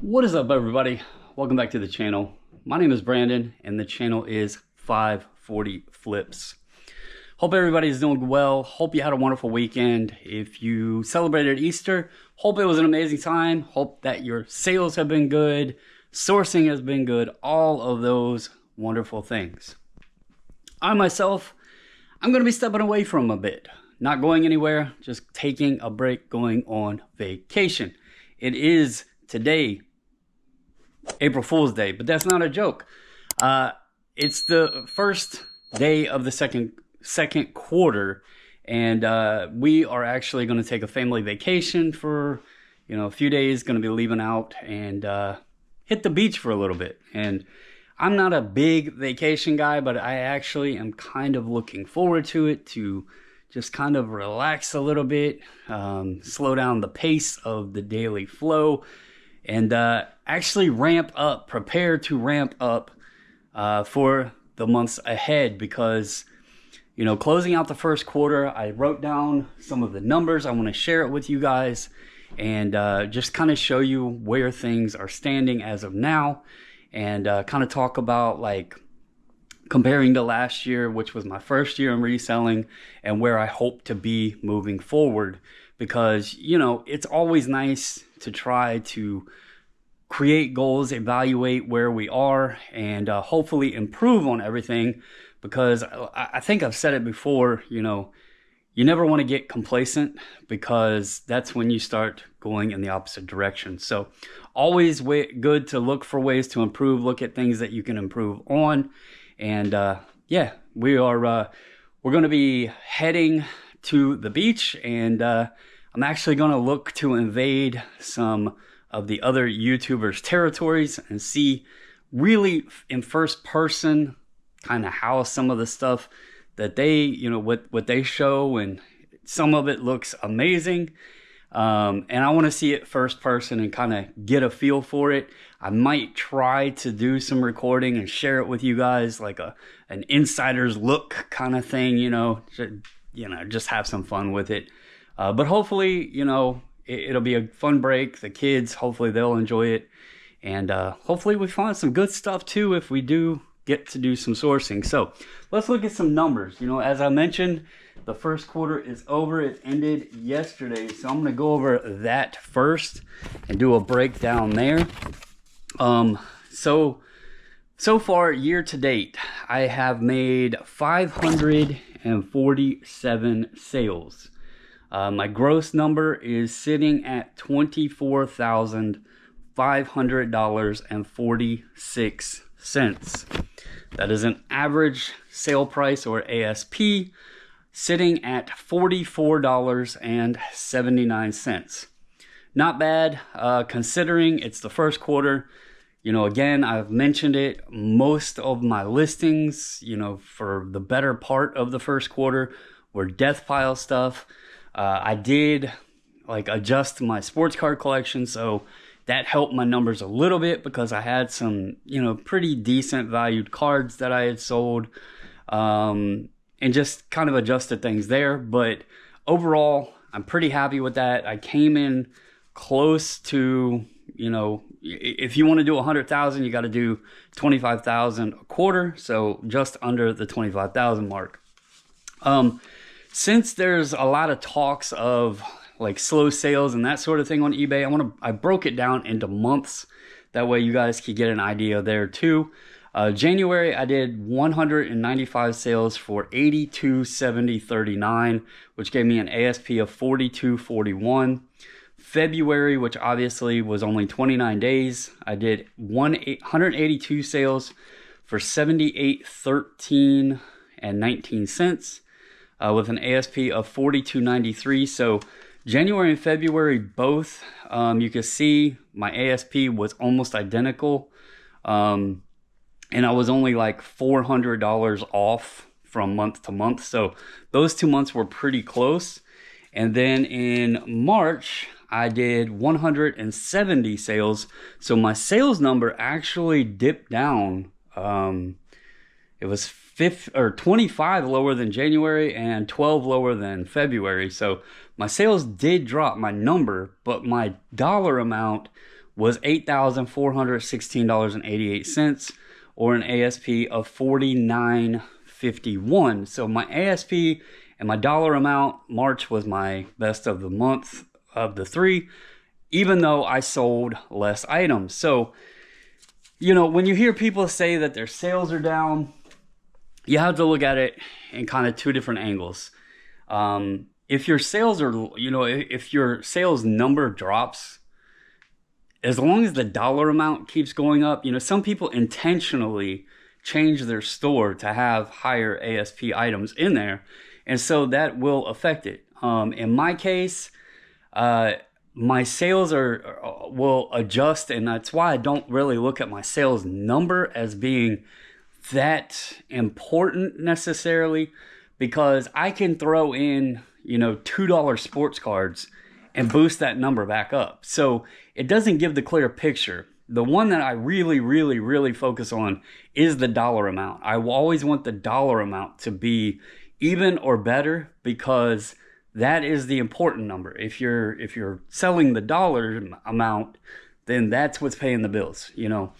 What is up, everybody? Welcome back to the channel. My name is Brandon and the channel is 540 Flips. Hope everybody's doing well. Hope you had a wonderful weekend. If you celebrated Easter, hope it was an amazing time. Hope that your sales have been good, sourcing has been good, all of those wonderful things. I myself, I'm going to be stepping away from a bit. Not going anywhere, just taking a break, going on vacation. It is today, April Fool's Day, but that's not a joke. It's the first day of the second quarter, and we are actually going to take a family vacation for a few days. Going to be leaving out and hit the beach for a little bit. And I'm not a big vacation guy, but I actually am kind of looking forward to it, to just kind of relax a little bit, slow down the pace of the daily flow, and actually prepare to ramp up for the months ahead. Because closing out the first quarter, I wrote down some of the numbers. I want to share it with you guys and just kind of show you where things are standing as of now, and kind of talk about like comparing to last year, which was my first year in reselling, and where I hope to be moving forward. Because it's always nice to try to create goals, evaluate where we are, and hopefully improve on everything. Because I think I've said it before, you never want to get complacent, because that's when you start going in the opposite direction. So always good to look for ways to improve, look at things that you can improve on. And yeah, we're going to be heading to the beach, and I'm actually going to look to invade some of the other YouTubers' territories and see really in first person kind of how some of the stuff that they, what they show, and some of it looks amazing. And I want to see it first person and kind of get a feel for it. I might try to do some recording and share it with you guys, like an insider's look kind of thing, just have some fun with it. But hopefully, it'll be a fun break. The kids, hopefully they'll enjoy it. And hopefully we find some good stuff too if we do get to do some sourcing. So let's look at some numbers. As I mentioned, the first quarter is over. It ended yesterday. So I'm going to go over that first and do a breakdown there. So far, year to date, I have made 547 sales. My gross number is sitting at $24,500.46. That is an average sale price, or ASP, sitting at $44.79. Not bad, considering it's the first quarter. Again, I've mentioned it, most of my listings, for the better part of the first quarter were death pile stuff. I did adjust my sports card collection, so that helped my numbers a little bit, because I had some, pretty decent valued cards that I had sold, and just kind of adjusted things there. But overall, I'm pretty happy with that. I came in close to, if you want to do 100,000, you got to do 25,000 a quarter. So just under the 25,000 mark. Since there's a lot of talks of like slow sales and that sort of thing on eBay, I broke it down into months. That way you guys can get an idea there too. January, I did 195 sales for $82.70.39, which gave me an ASP of $42.41. February, which obviously was only 29 days, I did 182 sales for $78.13 and 19 cents, with an ASP of $42.93. So January and February both, you can see my ASP was almost identical, and I was only like $400 off from month to month. So those 2 months were pretty close. And then in March, I did 170 sales. So my sales number actually dipped down. It was 25 lower than January and 12 lower than February. So my sales did drop my number, but my dollar amount was $8,416.88, or an ASP of $49.51. So my ASP and my dollar amount, March was my best of the month of the three, even though I sold less items. So, you know, when you hear people say that their sales are down, you have to look at it in kind of two different angles. If your sales are, you know, if your sales number drops, as long as the dollar amount keeps going up, you know, some people intentionally change their store to have higher ASP items in there, and so that will affect it. In my case, my sales will adjust, and that's why I don't really look at my sales number as being that important necessarily, because I can throw in, you know, $2 sports cards and boost that number back up. So it doesn't give the clear picture. The one that I really focus on is the dollar amount. I will always want the dollar amount to be even or better, because that is the important number. If you're selling the dollar amount, then that's what's paying the bills. You know,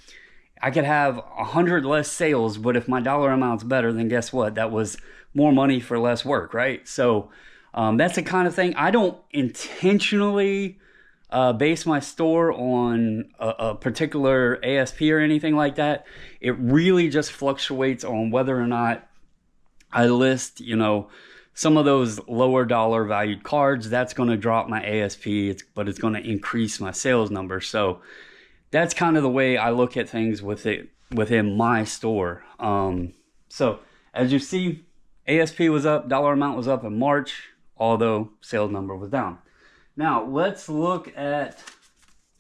I could have 100 less sales, but if my dollar amount's better, then guess what? That was more money for less work, right? So that's the kind of thing. I don't intentionally base my store on a particular ASP or anything like that. It really just fluctuates on whether or not I list, you know, some of those lower dollar valued cards. That's going to drop my ASP, but it's going to increase my sales number. So that's kind of the way I look at things within my store. So as you see, ASP was up, dollar amount was up in March, although sales number was down. Now let's look at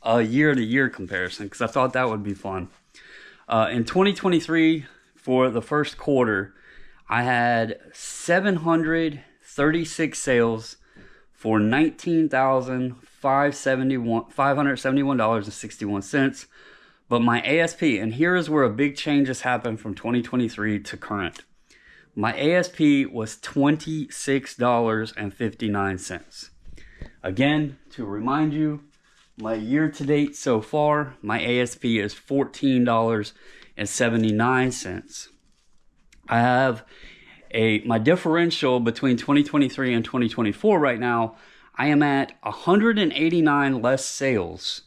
a year-to-year comparison, because I thought that would be fun. In 2023, for the first quarter, I had 736 sales for $19,571.61. But my ASP, and here is where a big change has happened from 2023 to current. My ASP was $26.59. Again, to remind you, my year-to-date so far, my ASP is $14.79. I have my differential between 2023 and 2024 right now. I am at 189 less sales,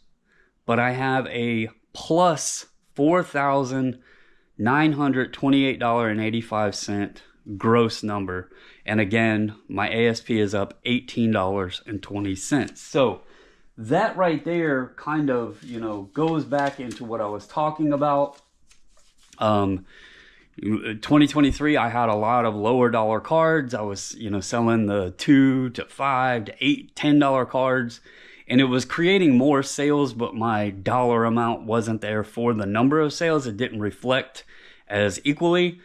but I have a plus $4,928.85 gross number. And again, my ASP is up $18.20. So that right there kind of, you know, goes back into what I was talking about. 2023, I had a lot of lower dollar cards. I was, you know, selling the $2 to $5 to $8, $10 cards, and it was creating more sales, but my dollar amount wasn't there for the number of sales. It didn't reflect as equally.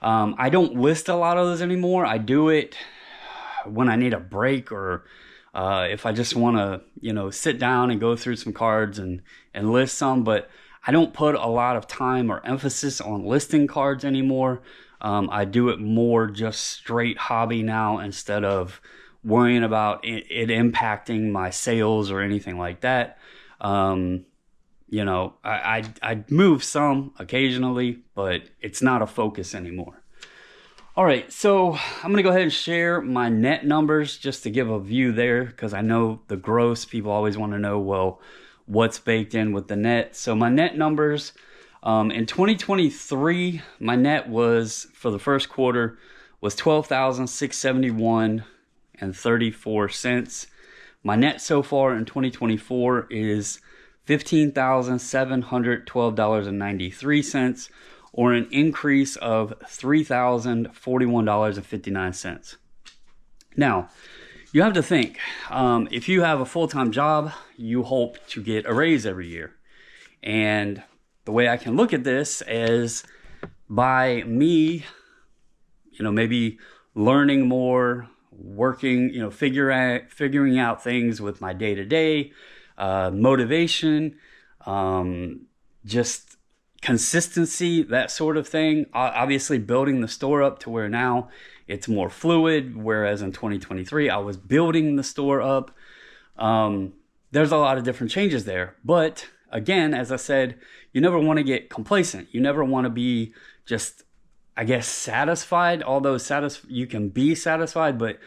I don't list a lot of those anymore. I do it when I need a break, or if I just want to, you know, sit down and go through some cards and list some, but I don't put a lot of time or emphasis on listing cards anymore. I do it more just straight hobby now, instead of worrying about it impacting my sales or anything like that. You know, I move some occasionally, but it's not a focus anymore. All right, so I'm going to go ahead and share my net numbers just to give a view there, because I know the gross, people always want to know, well, what's baked in with the net. So my net numbers, in 2023, my net was, for the first quarter, was $12,671.34. My net so far in 2024 is $15,712.93, or an increase of $3,041.59. Now, you have to think, if you have a full-time job, you hope to get a raise every year. And the way I can look at this is by me, you know, maybe learning more, working, you know, figuring out things with my day-to-day, motivation, just consistency, that sort of thing. Obviously building the store up to where now it's more fluid, whereas in 2023, I was building the store up. There's a lot of different changes there, but again, as I said, you never want to get complacent. You never want to be just, I guess, satisfied, although you can be satisfied, but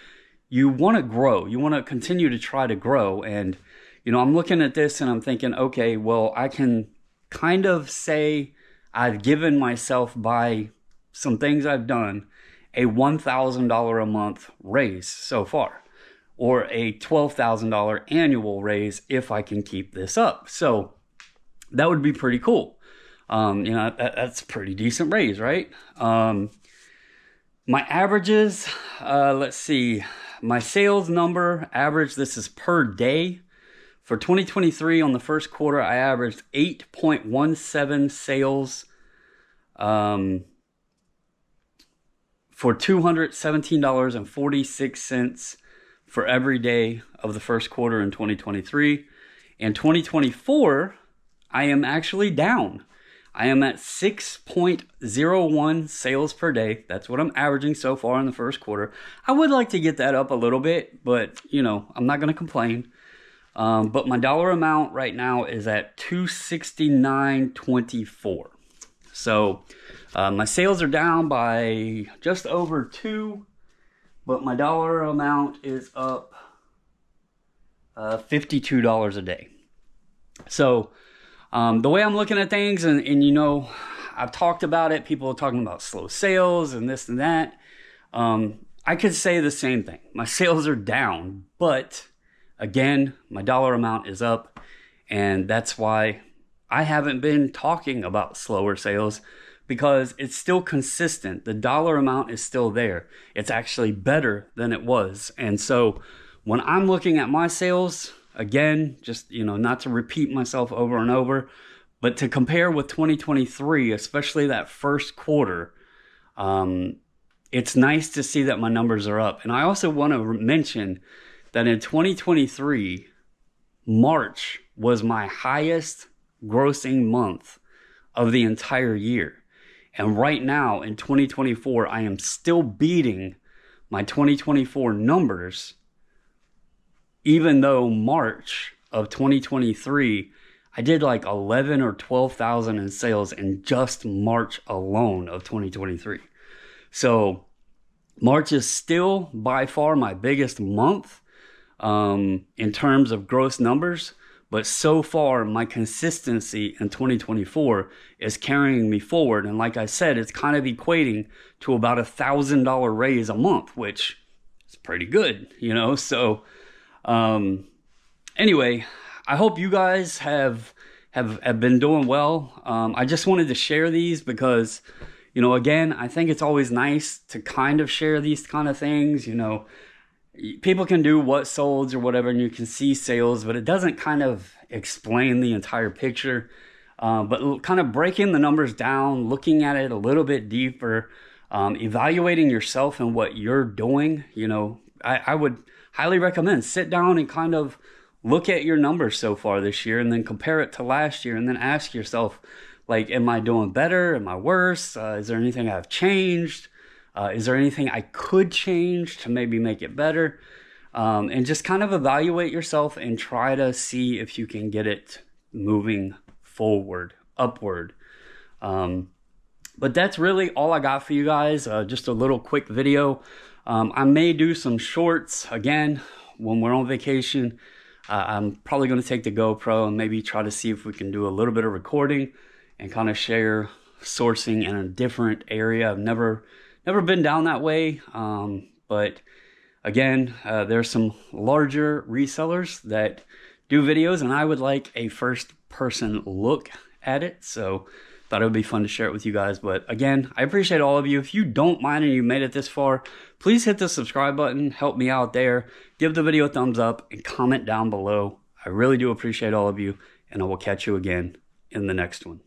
you want to grow. You want to continue to try to grow. And, I'm looking at this and I'm thinking, okay, well, I can kind of say I've given myself, by some things I've done, a $1,000 a month raise so far, or a $12,000 annual raise if I can keep this up. So that would be pretty cool. That's a pretty decent raise, right? My averages, let's see, my sales number average, this is per day. For 2023, on the first quarter, I averaged 8.17 sales for $217.46 for every day of the first quarter in 2023. In 2024, I am actually down. I am at 6.01 sales per day. That's what I'm averaging so far in the first quarter. I would like to get that up a little bit, but I'm not going to complain. But my dollar amount right now is at $269.24. So my sales are down by just over 2, but my dollar amount is up $52 a day. So the way I'm looking at things, and I've talked about it, people are talking about slow sales and this and that. I could say the same thing. My sales are down, but again, my dollar amount is up, and that's why I haven't been talking about slower sales, because it's still consistent. The dollar amount is still there. It's actually better than it was. And so when I'm looking at my sales, again, just, not to repeat myself over and over, but to compare with 2023, especially that first quarter, it's nice to see that my numbers are up. And I also want to mention that in 2023, March was my highest grossing month of the entire year. And right now in 2024, I am still beating my 2024 numbers, even though March of 2023, I did like 11 or 12,000 in sales in just March alone of 2023. So March is still by far my biggest month in terms of gross numbers, but so far my consistency in 2024 is carrying me forward. And like I said, it's kind of equating to about $1,000 raise a month, which is pretty good, So anyway, I hope you guys have been doing well. I just wanted to share these because, again, I think it's always nice to kind of share these kind of things. People can do what solds or whatever, and you can see sales, but it doesn't kind of explain the entire picture. But kind of breaking the numbers down, looking at it a little bit deeper, evaluating yourself and what you're doing, I would highly recommend sit down and kind of look at your numbers so far this year and then compare it to last year, and then ask yourself, like, am I doing better? Am I worse? Is there anything I've changed? Is there anything I could change to maybe make it better? And just kind of evaluate yourself and try to see if you can get it moving forward, upward. But that's really all I got for you guys. Just a little quick video. I may do some shorts again when we're on vacation. I'm probably going to take the GoPro and maybe try to see if we can do a little bit of recording and kind of share sourcing in a different area. I've never been down that way, but again, there's some larger resellers that do videos, and I would like a first-person look at it, so thought it would be fun to share it with you guys. But again, I appreciate all of you. If you don't mind and you made it this far, please hit the subscribe button, help me out there, give the video a thumbs up, and comment down below. I really do appreciate all of you, and I will catch you again in the next one.